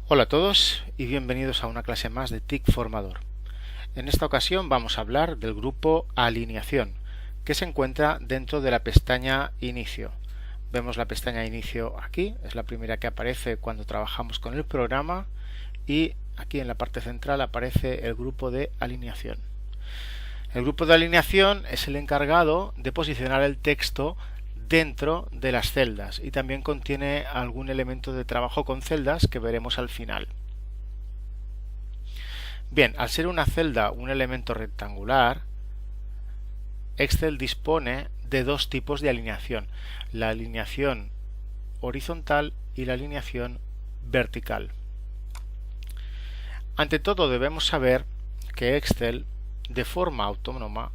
Hola a todos y bienvenidos a una clase más de TIC Formador. En esta ocasión vamos a hablar del grupo Alineación, que se encuentra dentro de la pestaña Inicio. Vemos la pestaña Inicio aquí, es la primera que aparece cuando trabajamos con el programa, y aquí en la parte central aparece el grupo de alineación. El grupo de alineación es el encargado de posicionar el texto dentro de las celdas y también contiene algún elemento de trabajo con celdas que veremos al final. Bien, al ser una celda un elemento rectangular, Excel dispone de dos tipos de alineación, la alineación horizontal y la alineación vertical. Ante todo debemos saber que Excel de forma autónoma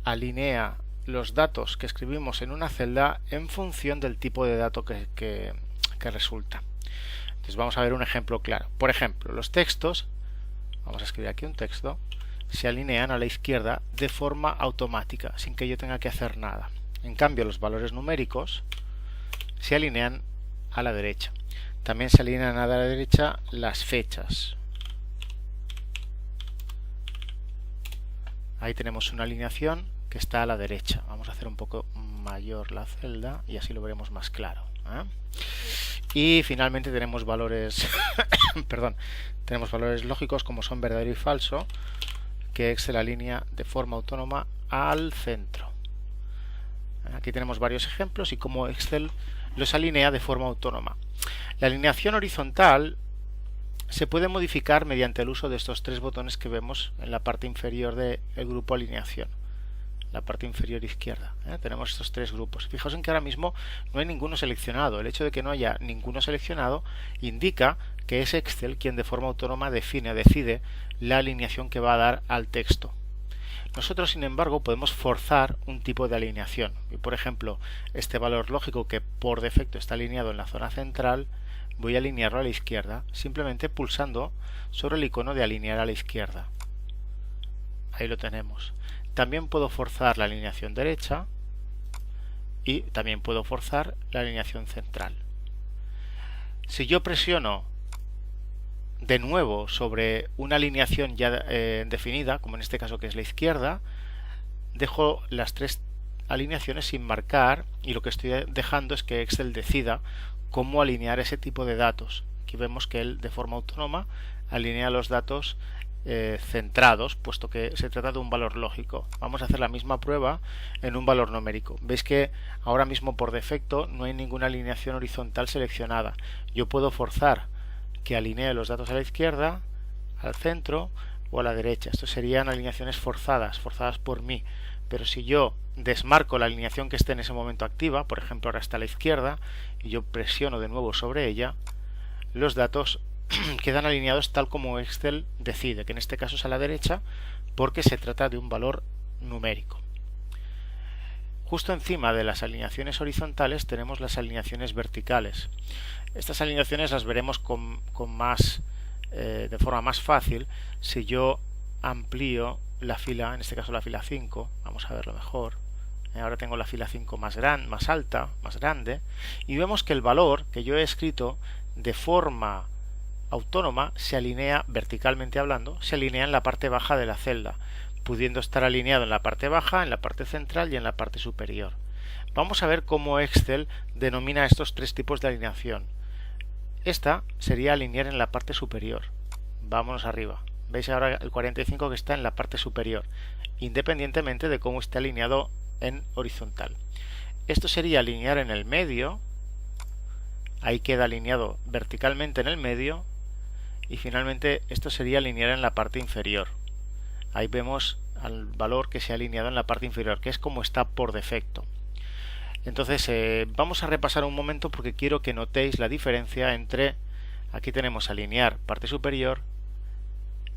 alinea los datos que escribimos en una celda en función del tipo de dato que resulta. Entonces vamos a ver un ejemplo claro. Por ejemplo, los textos, vamos a escribir aquí un texto, se alinean a la izquierda de forma automática, sin que yo tenga que hacer nada. En cambio, los valores numéricos se alinean a la derecha. También se alinean a la derecha las fechas. Ahí tenemos una alineación que está a la derecha. Vamos a hacer un poco mayor la celda y así lo veremos más claro, ¿eh? Y finalmente tenemos valores perdón, tenemos valores lógicos como son verdadero y falso, que Excel alinea de forma autónoma al centro. Aquí tenemos varios ejemplos y cómo Excel los alinea de forma autónoma. La alineación horizontal se puede modificar mediante el uso de estos tres botones que vemos en la parte inferior del grupo alineación. La parte inferior izquierda. Tenemos estos tres grupos. Fijaos en que ahora mismo no hay ninguno seleccionado. El hecho de que no haya ninguno seleccionado indica que es Excel quien de forma autónoma define o decide la alineación que va a dar al texto. Nosotros, sin embargo, podemos forzar un tipo de alineación. Y, por ejemplo, este valor lógico que por defecto está alineado en la zona central, voy a alinearlo a la izquierda, simplemente pulsando sobre el icono de alinear a la izquierda. Ahí lo tenemos. También puedo forzar la alineación derecha y también puedo forzar la alineación central. Si yo presiono de nuevo sobre una alineación ya definida, como en este caso que es la izquierda, dejo las tres alineaciones sin marcar y lo que estoy dejando es que Excel decida cómo alinear ese tipo de datos. Aquí vemos que él de forma autónoma alinea los datos centrados, puesto que se trata de un valor lógico. Vamos a hacer la misma prueba en un valor numérico. Veis que ahora mismo por defecto no hay ninguna alineación horizontal seleccionada. Yo puedo forzar que alinee los datos a la izquierda, al centro o a la derecha. Estos serían alineaciones forzadas por mí. Pero si yo desmarco la alineación que esté en ese momento activa, por ejemplo ahora está a la izquierda, y yo presiono de nuevo sobre ella, los datos quedan alineados tal como Excel decide, que en este caso es a la derecha, porque se trata de un valor numérico. Justo encima de las alineaciones horizontales tenemos las alineaciones verticales. Estas alineaciones las veremos de forma más fácil si yo amplío la fila, en este caso la fila 5, vamos a verlo mejor. Ahora tengo la fila 5 más alta, más grande, y vemos que el valor que yo he escrito de forma autónoma se alinea, verticalmente hablando, se alinea en la parte baja de la celda, pudiendo estar alineado en la parte baja, en la parte central y en la parte superior. Vamos a ver cómo Excel denomina estos tres tipos de alineación. Esta sería alinear en la parte superior. Vámonos arriba. Veis ahora el 45 que está en la parte superior, independientemente de cómo esté alineado en horizontal. Esto sería alinear en el medio. Ahí queda alineado verticalmente en el medio. Y finalmente esto sería alinear en la parte inferior. Ahí vemos al valor que se ha alineado en la parte inferior, que es como está por defecto. Entonces vamos a repasar un momento porque quiero que notéis la diferencia entre, aquí tenemos alinear parte superior,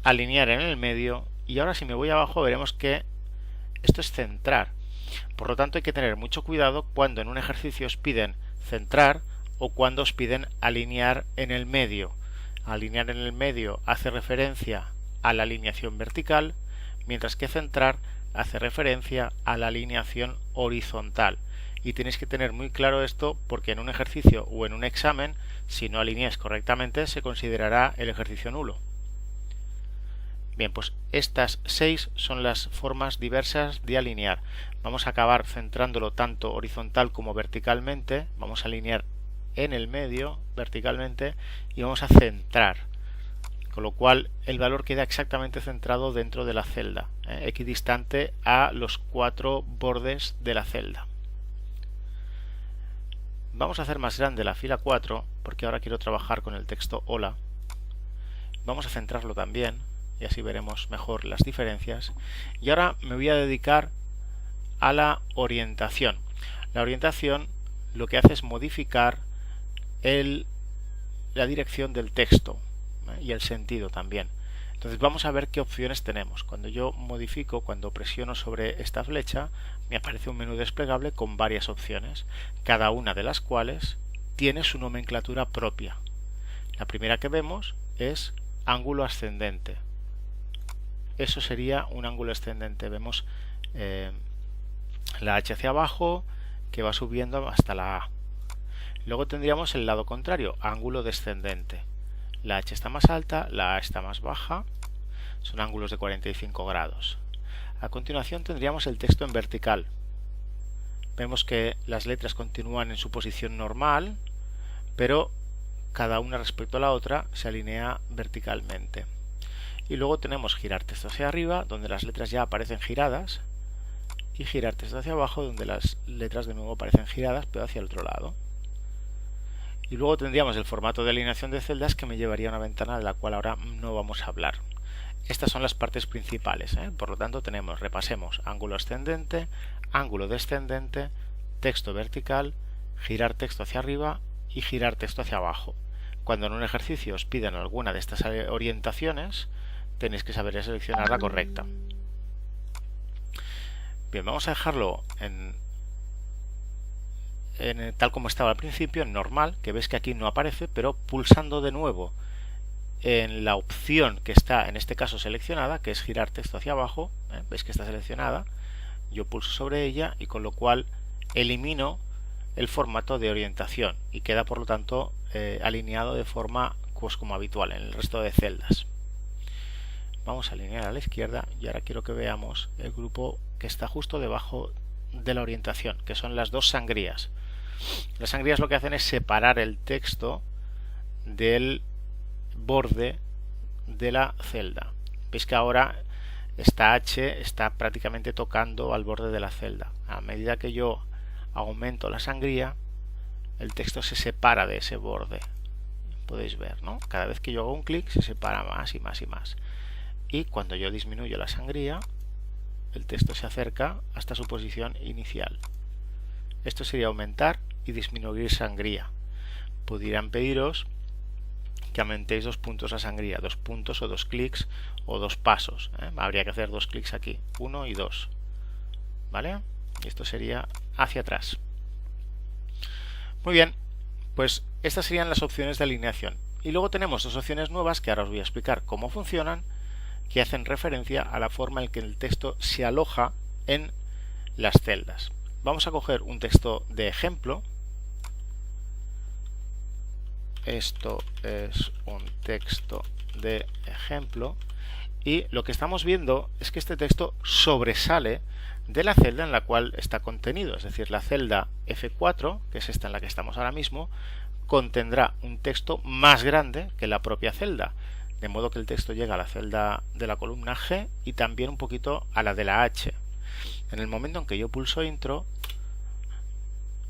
alinear en el medio, y ahora si me voy abajo veremos que esto es centrar. Por lo tanto hay que tener mucho cuidado cuando en un ejercicio os piden centrar o cuando os piden alinear en el medio. Alinear en el medio hace referencia a la alineación vertical, mientras que centrar hace referencia a la alineación horizontal. y tenéis que tener muy claro esto porque en un ejercicio o en un examen, si no alineáis correctamente, se considerará el ejercicio nulo. Bien, pues estas 6 son las formas diversas de alinear. Vamos a acabar centrándolo tanto horizontal como verticalmente. Vamos a alinear en el medio verticalmente y vamos a centrar, con lo cual el valor queda exactamente centrado dentro de la celda, equidistante a los 4 bordes de la celda. Vamos a hacer más grande la fila 4 porque ahora quiero trabajar con el texto hola. Vamos a centrarlo también y así veremos mejor las diferencias. Y ahora me voy a dedicar a la orientación. La orientación lo que hace es modificar la dirección del texto y el sentido también. Entonces vamos a ver qué opciones tenemos. Cuando yo modifico, cuando presiono sobre esta flecha, me aparece un menú desplegable con varias opciones, cada una de las cuales tiene su nomenclatura propia. La primera que vemos es ángulo ascendente. Eso sería un ángulo ascendente. Vemos la H hacia abajo que va subiendo hasta la A. Luego tendríamos el lado contrario, ángulo descendente. La H está más alta, la A está más baja. Son ángulos de 45 grados. A continuación tendríamos el texto en vertical. Vemos que las letras continúan en su posición normal, pero cada una respecto a la otra se alinea verticalmente. Y luego tenemos girar texto hacia arriba, donde las letras ya aparecen giradas, y girar texto hacia abajo, donde las letras de nuevo aparecen giradas, pero hacia el otro lado. Y luego tendríamos el formato de alineación de celdas que me llevaría a una ventana de la cual ahora no vamos a hablar. Estas son las partes principales, por lo tanto repasemos ángulo ascendente, ángulo descendente, texto vertical, girar texto hacia arriba y girar texto hacia abajo. Cuando en un ejercicio os pidan alguna de estas orientaciones, tenéis que saber seleccionar la correcta. Bien, vamos a dejarlo tal como estaba al principio, en normal, que ves que aquí no aparece, pero pulsando de nuevo en la opción que está en este caso seleccionada, que es girar texto hacia abajo, ves que está seleccionada, yo pulso sobre ella y con lo cual elimino el formato de orientación y queda por lo tanto alineado de forma pues, como habitual en el resto de celdas. Vamos a alinear a la izquierda y ahora quiero que veamos el grupo que está justo debajo de la orientación, que son las dos sangrías. Las sangrías lo que hacen es separar el texto del borde de la celda. Veis que ahora esta H está prácticamente tocando al borde de la celda. A medida que yo aumento la sangría, el texto se separa de ese borde. Podéis ver, ¿no? Cada vez que yo hago un clic se separa más y más y más. Y cuando yo disminuyo la sangría, el texto se acerca hasta su posición inicial. Esto sería aumentar y disminuir sangría. Pudieran pediros que aumentéis 2 puntos la sangría, 2 puntos o 2 clics o 2 pasos. Habría que hacer 2 clics aquí, 1 y 2. ¿Vale? Y esto sería hacia atrás. Muy bien, pues estas serían las opciones de alineación. Y luego tenemos dos opciones nuevas que ahora os voy a explicar cómo funcionan, que hacen referencia a la forma en que el texto se aloja en las celdas. Vamos a coger un texto de ejemplo. Esto es un texto de ejemplo y lo que estamos viendo es que este texto sobresale de la celda en la cual está contenido, es decir, la celda F4, que es esta en la que estamos ahora mismo, contendrá un texto más grande que la propia celda, de modo que el texto llega a la celda de la columna G y también un poquito a la de la H. En el momento en que yo pulso Intro,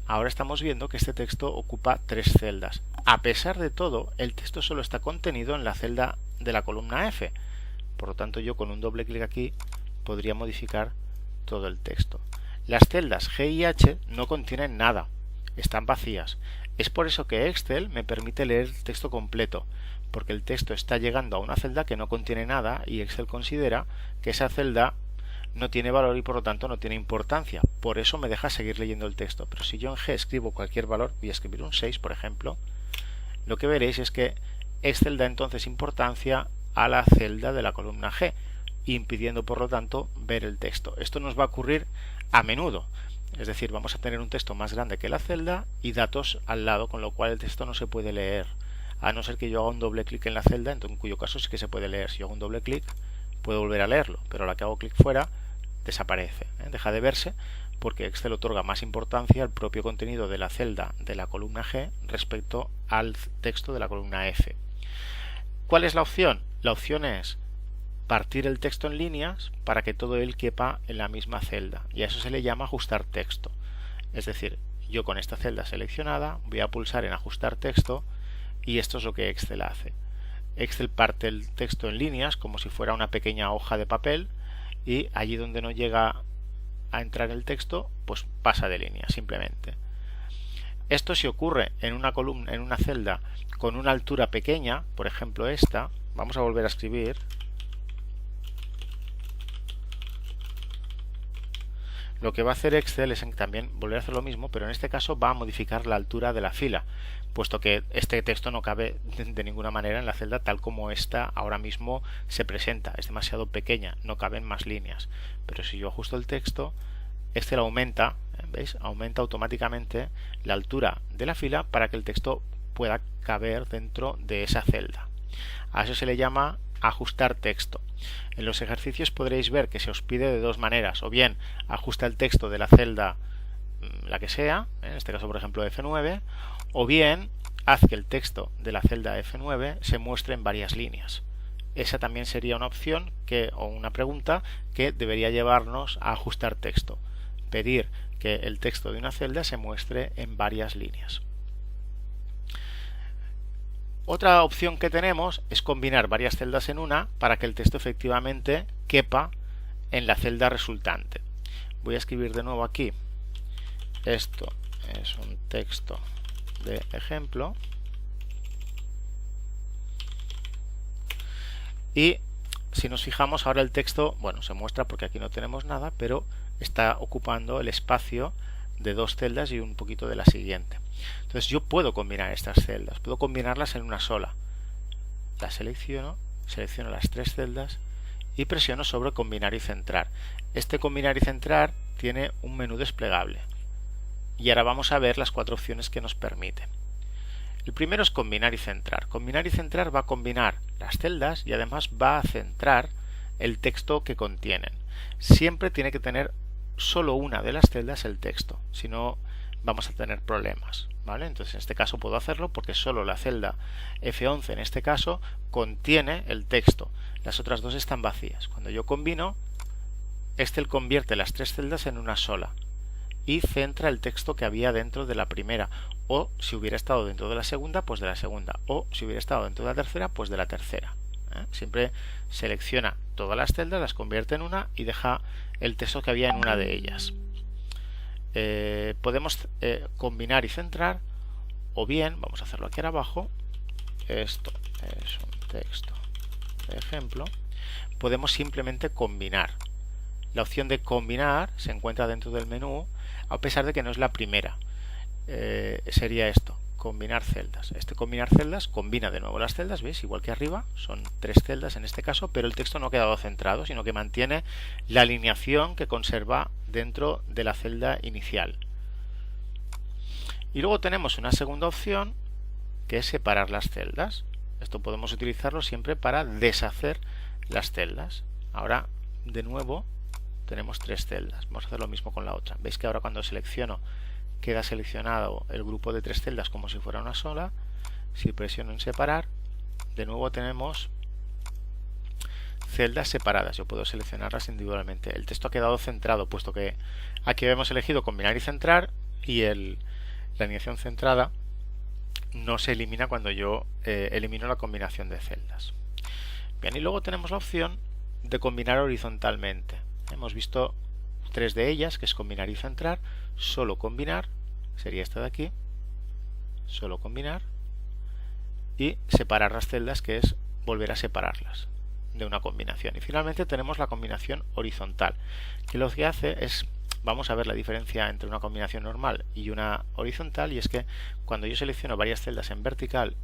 ahora estamos viendo que este texto ocupa 3 celdas. A pesar de todo, el texto solo está contenido en la celda de la columna F. Por lo tanto, yo con un doble clic aquí podría modificar todo el texto. Las celdas G y H no contienen nada, están vacías. Es por eso que Excel me permite leer el texto completo, porque el texto está llegando a una celda que no contiene nada y Excel considera que esa celda no tiene valor y por lo tanto no tiene importancia. Por eso me deja seguir leyendo el texto. Pero si yo en G escribo cualquier valor, voy a escribir un 6 por ejemplo, lo que veréis es que Excel da entonces importancia a la celda de la columna G, impidiendo por lo tanto ver el texto. Esto nos va a ocurrir a menudo. Es decir, vamos a tener un texto más grande que la celda y datos al lado, con lo cual el texto no se puede leer, a no ser que yo haga un doble clic en la celda, en cuyo caso sí que se puede leer. Si yo hago un doble clic puedo volver a leerlo, pero a la que hago clic fuera desaparece, deja de verse, porque Excel otorga más importancia al propio contenido de la celda de la columna G respecto al texto de la columna F. ¿Cuál es la opción? La opción es partir el texto en líneas para que todo él quepa en la misma celda, y a eso se le llama ajustar texto. Es decir, yo con esta celda seleccionada voy a pulsar en ajustar texto y esto es lo que Excel hace. Excel parte el texto en líneas como si fuera una pequeña hoja de papel, y allí donde no llega a entrar el texto, pues pasa de línea simplemente. Esto si ocurre en una columna, en una celda con una altura pequeña, por ejemplo esta, vamos a volver a escribir. Lo que va a hacer Excel es también volver a hacer lo mismo, pero en este caso va a modificar la altura de la fila, puesto que este texto no cabe de ninguna manera en la celda tal como esta ahora mismo se presenta. Es demasiado pequeña, no caben más líneas. Pero si yo ajusto el texto, Excel aumenta, ¿veis? Aumenta automáticamente la altura de la fila para que el texto pueda caber dentro de esa celda. A eso se le llama ajustar texto. En los ejercicios podréis ver que se os pide de dos maneras: o bien ajusta el texto de la celda la que sea, en este caso por ejemplo F9, o bien haz que el texto de la celda F9 se muestre en varias líneas. Esa también sería una opción o una pregunta que debería llevarnos a ajustar texto: pedir que el texto de una celda se muestre en varias líneas. Otra opción que tenemos es combinar varias celdas en una para que el texto efectivamente quepa en la celda resultante. Voy a escribir de nuevo aquí: esto es un texto de ejemplo, y si nos fijamos ahora el texto, bueno, se muestra porque aquí no tenemos nada, pero está ocupando el espacio de dos celdas y un poquito de la siguiente. Entonces yo puedo combinar estas celdas, puedo combinarlas en una sola. La selecciono las tres celdas y presiono sobre combinar y centrar. Este combinar y centrar tiene un menú desplegable, y ahora vamos a ver las cuatro opciones que nos permite. El primero es combinar y centrar. Combinar y centrar va a combinar las celdas y además va a centrar el texto que contienen. Siempre tiene que tener solo una de las celdas el texto, si no vamos a tener problemas, ¿vale? Entonces en este caso puedo hacerlo porque solo la celda F11 en este caso contiene el texto, las otras dos están vacías. Cuando yo combino, Excel convierte las tres celdas en una sola y centra el texto que había dentro de la primera, o si hubiera estado dentro de la segunda, pues de la segunda, o si hubiera estado dentro de la tercera, pues de la tercera. Siempre selecciona todas las celdas, las convierte en una y deja el texto que había en una de ellas. Podemos combinar y centrar, o bien, vamos a hacerlo aquí abajo, esto es un texto de ejemplo, podemos simplemente combinar. La opción de combinar se encuentra dentro del menú, a pesar de que no es la primera. Sería esto: combinar celdas. Este combinar celdas combina de nuevo las celdas, ¿veis? Igual que arriba, son tres celdas en este caso, pero el texto no ha quedado centrado, sino que mantiene la alineación que conserva dentro de la celda inicial. Y luego tenemos una segunda opción, que es separar las celdas. Esto podemos utilizarlo siempre para deshacer las celdas. Ahora, de nuevo, tenemos tres celdas. Vamos a hacer lo mismo con la otra. Veis que ahora cuando selecciono, queda seleccionado el grupo de tres celdas como si fuera una sola. Si presiono en separar, de nuevo tenemos celdas separadas. Yo puedo seleccionarlas individualmente. El texto ha quedado centrado, puesto que aquí hemos elegido combinar y centrar, y la alineación centrada no se elimina cuando yo elimino la combinación de celdas. Bien, y luego tenemos la opción de combinar horizontalmente. Hemos visto tres de ellas, que es combinar y centrar. Solo combinar sería esta de aquí, solo combinar, y separar las celdas, que es volver a separarlas de una combinación. Y finalmente tenemos la combinación horizontal, que lo que hace es, vamos a ver la diferencia entre una combinación normal y una horizontal, y es que cuando yo selecciono varias celdas en vertical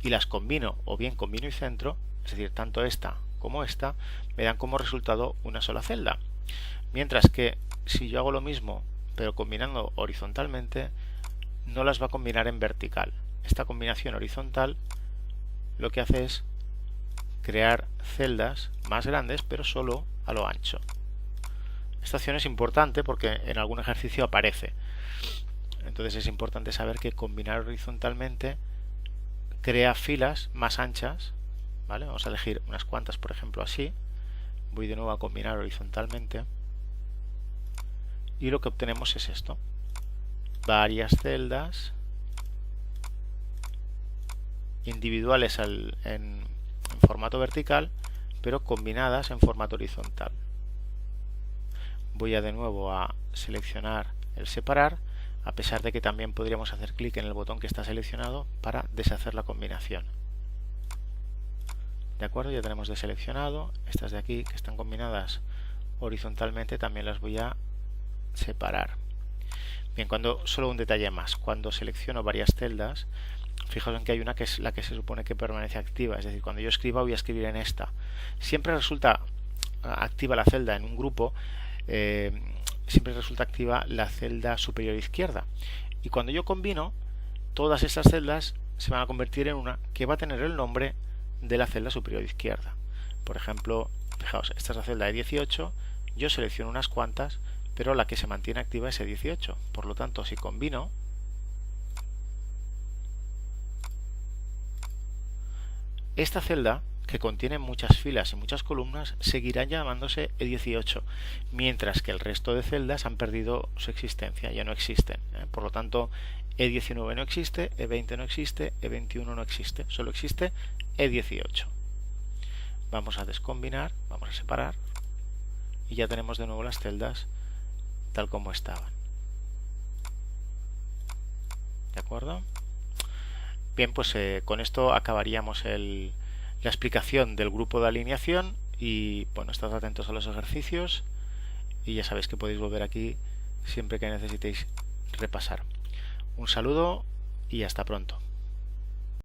y las combino, o bien combino y centro, es decir, tanto esta como esta, me dan como resultado una sola celda. Mientras que si yo hago lo mismo pero combinando horizontalmente no las va a combinar en vertical. Esta combinación horizontal lo que hace es crear celdas más grandes, pero solo a lo ancho. Esta acción es importante porque en algún ejercicio aparece. Entonces es importante saber que combinar horizontalmente crea filas más anchas, ¿vale? Vamos a elegir unas cuantas, por ejemplo, así. Voy de nuevo a combinar horizontalmente. Y lo que obtenemos es esto. Varias celdas individuales en formato vertical, pero combinadas en formato horizontal. Voy a de nuevo a seleccionar el separar, a pesar de que también podríamos hacer clic en el botón que está seleccionado para deshacer la combinación. De acuerdo, ya tenemos deseleccionado. Estas de aquí que están combinadas horizontalmente también las voy a separar. Bien, solo un detalle más. Cuando selecciono varias celdas, fijaos en que hay una que es la que se supone que permanece activa, es decir, cuando yo escriba voy a escribir en esta. Siempre resulta activa la celda en un grupo, siempre resulta activa la celda superior izquierda. Y cuando yo combino, todas estas celdas se van a convertir en una que va a tener el nombre de la celda superior izquierda. Por ejemplo, fijaos, esta es la celda de 18, yo selecciono unas cuantas, pero la que se mantiene activa es E18. Por lo tanto, si combino, esta celda, que contiene muchas filas y muchas columnas, seguirá llamándose E18, mientras que el resto de celdas han perdido su existencia, ya no existen. Por lo tanto, E19 no existe, E20 no existe, E21 no existe, solo existe E18. Vamos a descombinar, vamos a separar, y ya tenemos de nuevo las celdas tal como estaban. ¿De acuerdo? Bien, pues con esto acabaríamos la explicación del grupo de alineación y bueno, estad atentos a los ejercicios y ya sabéis que podéis volver aquí siempre que necesitéis repasar. Un saludo y hasta pronto.